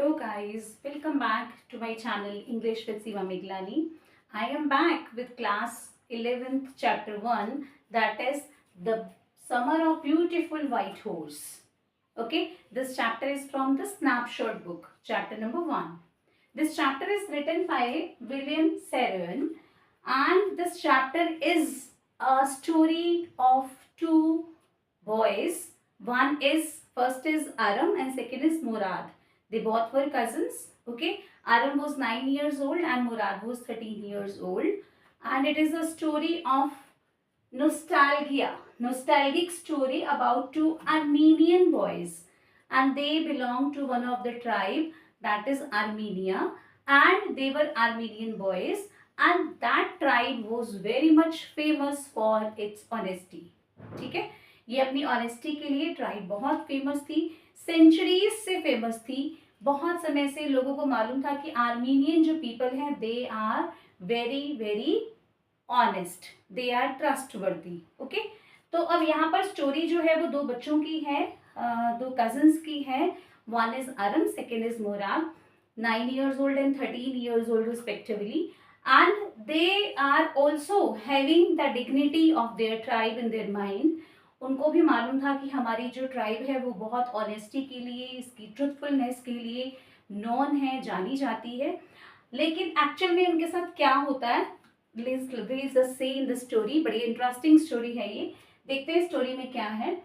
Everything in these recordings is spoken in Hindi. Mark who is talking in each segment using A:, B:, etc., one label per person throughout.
A: Hello guys, welcome back to my channel English with Siva Miglani. I am back with class 11th chapter 1, that is the Summer of Beautiful White Horse. Okay, this chapter is from the Snapshot book, chapter number 1. This chapter is written by William Saroyan, and this chapter is a story of two boys. First is Aram and second is Murad. They both were cousins. Okay, Aram was 9 years old and Murad was 13 years old, and it is a story of nostalgic story about two Armenian boys, and they belong to one of the tribe, that is Armenia, and they were Armenian boys, and that tribe was very much famous for its honesty. ठीक है, ये अपनी ऑनेस्टी के लिए ट्राइब बहुत फेमस थी, सेंचुरीज से फेमस थी. बहुत समय से लोगों को मालूम था कि आर्मीनियन जो पीपल हैं they are very very honest, they are trustworthy. Okay, तो अब यहाँ पर स्टोरी जो है वो दो बच्चों की है, दो कजन्स की है. One is Aram, second is Mourad, 9 years old and 13 years old respectively, and they are also having the dignity of their tribe in their mind. उनको भी मालूम था कि हमारी जो ट्राइब है वो बहुत ऑनेस्टी के लिए, इसकी ट्रुथफुलनेस के लिए नॉन है, जानी जाती है. लेकिन एक्चुअल में उनके साथ क्या होता है, प्लीज से इन द स्टोरी. बड़ी इंटरेस्टिंग स्टोरी है ये, देखते हैं स्टोरी में क्या है.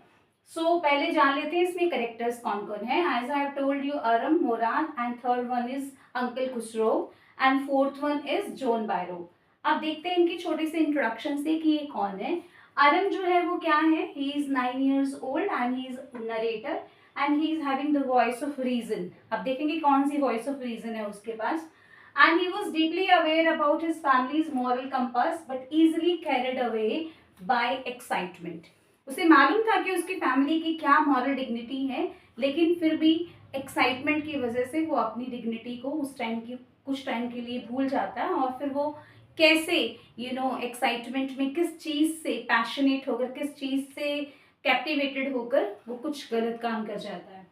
A: सो पहले जान लेते हैं इसमें करेक्टर्स कौन कौन है. As I have told you, Aram, Mourad, and third one is uncle Khosrove, and fourth one is John Byro. अब देखते हैं इनकी छोटे से इंट्रोडक्शन से कि ये कौन है. अरम जो है वो क्या है, he is 9 years old and he is narrator and he is having the voice of reason. अब देखेंगे कौन सी वॉइस ऑफ रीजन है उसके पास. And he was deeply aware about his family's moral compass, but easily carried away by excitement. उसे मालूम था कि उसकी फैमिली की क्या मॉरल डिग्निटी है, लेकिन फिर भी एक्साइटमेंट की वजह से वो अपनी डिग्निटी को कुछ टाइम के लिए भूल जाता है, और फिर वो कैसे एक्साइटमेंट में किस चीज़ से पैशनेट होकर, किस चीज़ से कैप्टिवेटेड होकर वो कुछ गलत काम कर जाता है.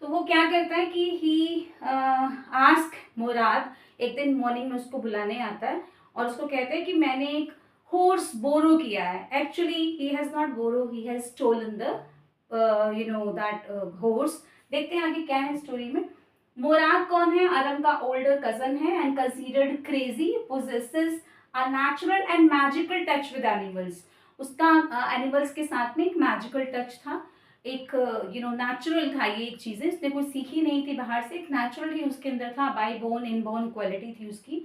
A: तो वो क्या करता है कि ही आस्क मोराद, एक दिन मॉर्निंग में उसको बुलाने आता है और उसको कहते हैं कि मैंने एक हॉर्स बोरो किया है. Actually he has not borrow, he has stolen the that horse. देखते हैं आगे क्या है स्टोरी में. मोराद कौन है, अरम का ओल्डर कजन है and considered crazy, possesses a natural and magical touch with animals. उसका एनिमल्स के साथ में एक मैजिकल टच था, एक नेचुरल था. ये एक चीज़ें उसने कोई सीखी नहीं थी बाहर से, एक नेचुरल ही उसके अंदर था, बाय बोर्न इनबॉर्न क्वालिटी थी उसकी.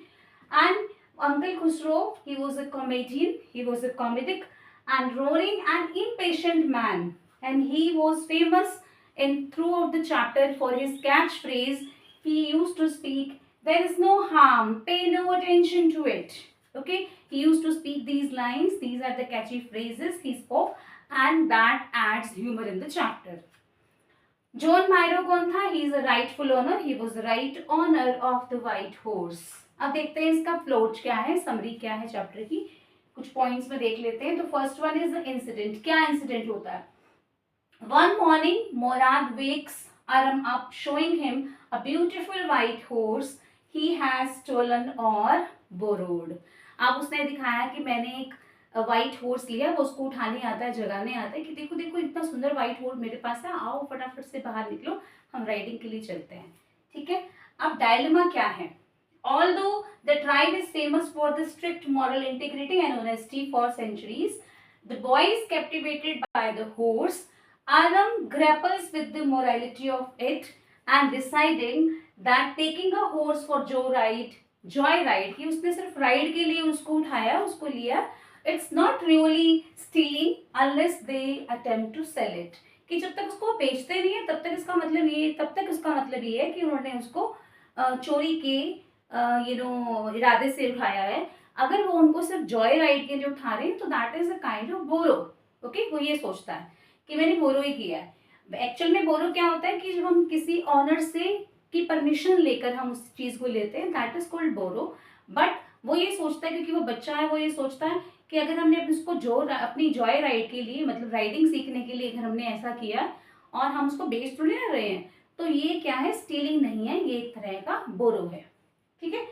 A: And uncle Khusro, he was a comedian, he was a comedic and roaring and impatient man, and he was famous in throughout the chapter for his catchphrase. He used to speak, there is no harm, pay no attention to it. Okay, he used to speak these lines, these are the catchy phrases he spoke, and that adds humor in the chapter. John Byro कौन था, he is a rightful owner, he was the right owner of the white horse. अब देखते हैं इसका प्लॉट क्या है, समरी क्या है चैप्टर की, कुछ पॉइंट्स में देख लेते हैं. तो फर्स्ट वन इज इंसिडेंट. क्या इंसिडेंट होता है. One morning, Morad wakes Aram up, showing him a beautiful white horse he has stolen or borrowed. अब उसने दिखाया कि मैंने एक व्हाइट हॉर्स लिया, वो उसको उठाने आता है, जगाने आता है कि देखो देखो इतना सुंदर व्हाइट हॉर्स मेरे पास है, आओ फटाफट से बाहर निकलो, हम राइडिंग के लिए चलते हैं. ठीक है, अब डायलेमा क्या है. Although the tribe is famous for the strict moral integrity and honesty for centuries, the boy is captivated by the horse. Aram grapples with the morality of it and deciding that taking a horse for joyride, कि उसने सिर्फ राइड के लिए उसको उठाया, उसको लिया, it's not really stealing unless they attempt to sell it. कि जब तक उसको बेचते नहीं है तब तक उसका मतलब ये है कि उन्होंने उसको चोरी के इरादे से उठाया है. अगर वो उनको सिर्फ जॉय राइड के लिए उठा रहे हैं तो that is a kind of borrow. Okay, वो ये सोचता है कि मैंने बोरो ही किया है. एक्चुअल में बोरो क्या होता है कि जब हम किसी ऑनर से की परमिशन लेकर हम उस चीज़ को लेते हैं, that is called borrow. But वो ये सोचता है, क्योंकि वो बच्चा है, वो ये सोचता है कि अगर हमने उसको अपनी जॉय राइड के लिए, मतलब राइडिंग सीखने के लिए अगर हमने ऐसा किया और हम उसको बेच थोड़ी ना रहे हैं, तो ये क्या है, स्टीलिंग नहीं है, ये एक तरह का बोरो है, ठीक है।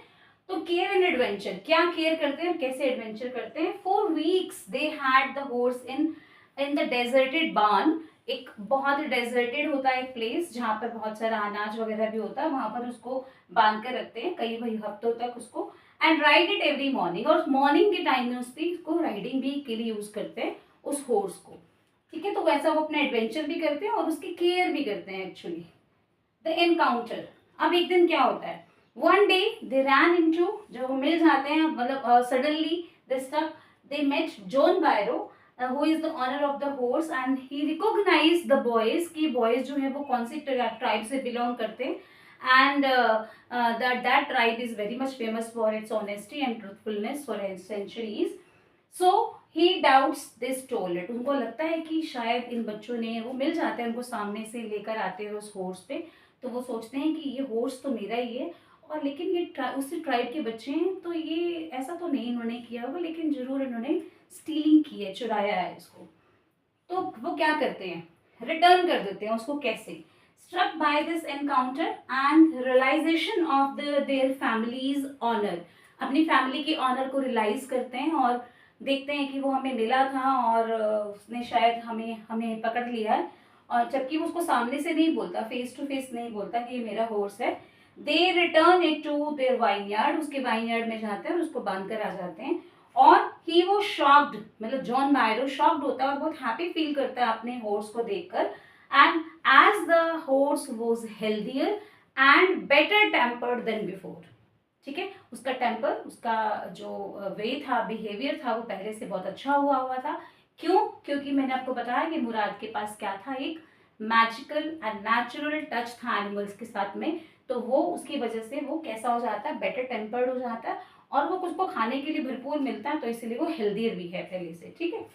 A: तो केयर एंड एडवेंचर, क्या केयर करते हैं, कैसे एडवेंचर करते हैं। 4 weeks they had the horse in the deserted barn, एक बहुत डेजर्टेड होता है एक प्लेस जहाँ पर बहुत सारा अनाज वगैरह भी होता है, वहां पर उसको बांध कर रखते हैं कई कई हफ्तों तक उसको, and ride it every morning, और मॉर्निंग के टाइम में उसको राइडिंग भी के लिए यूज करते हैं उस हॉर्स को, ठीक है। तो वैसा वो अपना एडवेंचर भी करते हैं और उसकी केयर भी करते हैं एक्चुअली। द एनकाउंटर, अब एक दिन क्या होता है, one day they ran into, जब वो मिल जाते हैं मतलब suddenly they stuck, they met John Byro who is the owner of the horse, and he recognized the boys कि boys जो है वो कौन सी tribe से belong करते हैं, and that tribe is very much famous for its honesty and truthfulness for centuries. So he doubts this told it, उनको लगता है कि शायद इन बच्चों ने, वो मिल जाते हैं उनको सामने से लेकर आते हैं उस हॉर्स पे, तो वो सोचते हैं कि ये हॉर्स तो मेरा ही है, और लेकिन ये उसी ट्राइब के बच्चे हैं, तो ये ऐसा तो नहीं इन्होंने किया होगा, लेकिन जरूर इन्होंने स्टीलिंग की है, चुराया है इसको। तो वो क्या करते हैं, रिटर्न कर देते हैं उसको। कैसे, struck by this encounter and realization of their family's honour, अपनी फैमिली के ऑनर को रियलाइज करते हैं और देखते हैं कि वो हमें मिला था और उसने शायद हमें हमें पकड़ लिया है, और जबकि वो उसको सामने से नहीं बोलता, फेस टू फेस नहीं बोलता कि ये मेरा हॉर्स है। They return it to their vineyard, उसके वाइनयार्ड में जाते हैं और उसको बांध कर आ जाते हैं, और ही वो शॉक्ड, मतलब जॉन बायरो शॉक्ड होता है और बहुत हैप्पी फील करता है अपने हॉर्स को देखकर, and as the horse was healthier and better tempered than before, ठीक है। उसका टेम्पर, उसका जो वे था, बिहेवियर था, वो पहले से बहुत अच्छा हुआ हुआ था। क्यों, क्योंकि मैंने आपको बताया कि मुराद के पास क्या था, एक मैजिकल एंड नेचुरल टच था एनिमल्स के साथ में, तो वो उसकी वजह से वो कैसा हो जाता है, बेटर टेम्पर्ड हो जाता है, और वो कुछ को खाने के लिए भरपूर मिलता है, तो इसलिए वो हेल्दियर भी है पहले से, ठीक है।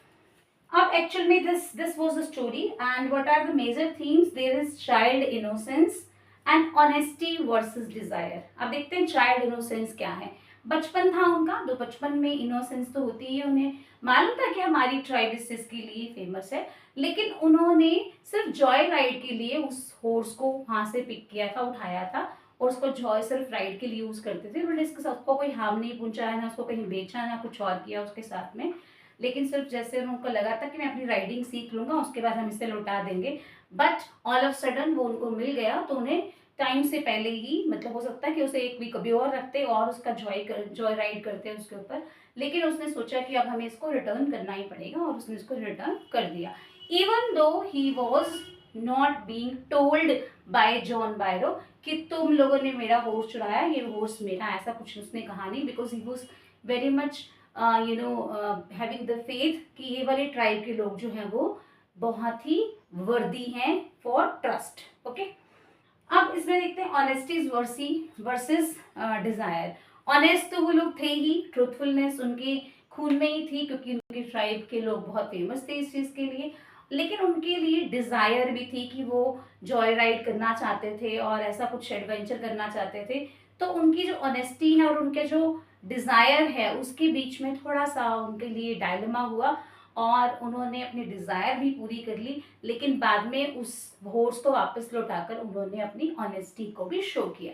A: अब एक्चुअल में this was the story, and what are the major themes, there is child innocence and honesty versus desire. अब देखते हैं चाइल्ड इनोसेंस क्या है। बचपन था उनका, तो बचपन में इनोसेंस तो होती है, उन्हें मालूम था कि हमारी ट्राइब इसके लिए फेमस है, लेकिन उन्होंने सिर्फ जॉय राइड के लिए उस हॉर्स को वहां से पिक किया था, उठाया था, और उसको जॉय सिर्फ राइड के लिए यूज करते थे। उन्होंने इसके साथ को कोई हार्म नहीं पहुंचाया, ना उसको कहीं बेचा, ना कुछ और किया उसके साथ में, लेकिन सिर्फ जैसे उनको लगा था कि मैं अपनी राइडिंग सीख लूंगा, उसके बाद हम इसे लौटा देंगे। बट ऑल ऑफ सडन वो उनको मिल गया, तो उन्हें टाइम से पहले ही, मतलब हो सकता है कि उसे एक वीक अभी और रखते और उसका जॉय राइड करते उसके ऊपर, लेकिन उसने सोचा कि अब हमें इसको रिटर्न करना ही पड़ेगा, और उसने इसको रिटर्न कर दिया, even though he was not being told by John Byro कि तुम लोगों ने मेरा हॉर्स चुराया, ये हॉर्स मेरा, ऐसा कुछ उसने कहा नहीं, because he was very much having the faith कि ये वाले ट्राइब के लोग जो हैं वो बहुत ही वर्दी हैं फॉर ट्रस्ट, ओके। अब इसमें देखते हैं ऑनेस्टी वर्सेस डिजायर। ऑनेस्ट तो वो लोग थे ही, ट्रूथफुलनेस उनके खून में ही थी, क्योंकि उनके ट्राइब के लोग बहुत फेमस थे इस चीज के लिए, लेकिन उनके लिए डिजायर भी थी कि वो जॉय राइड करना चाहते थे और ऐसा कुछ एडवेंचर करना चाहते थे। तो उनकी जो ऑनेस्टी है और उनके जो डिजायर है उसके बीच में थोड़ा सा उनके लिए डायलेमा हुआ, और उन्होंने अपनी डिजायर भी पूरी कर ली, लेकिन बाद में उस हॉर्स को वापस लौटाकर उन्होंने अपनी ऑनेस्टी को भी शो किया।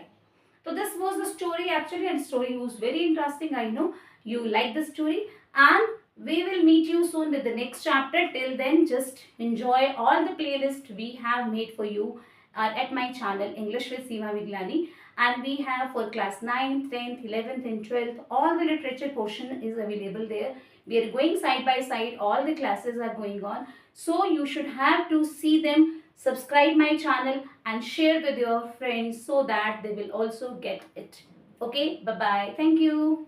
A: So this was the story actually, and story was very interesting. I know you like the story, and we will meet you soon with the next chapter. Till then, just enjoy all the playlist we have made for you at my channel English with Seema Viglani, and we have for class 9th, 10th, 11th and 12th, all the literature portion is available there. We are going side by side, all the classes are going on, so you should have to see them. Subscribe my channel and share with your friends so that they will also get it. Okay, bye bye, thank you.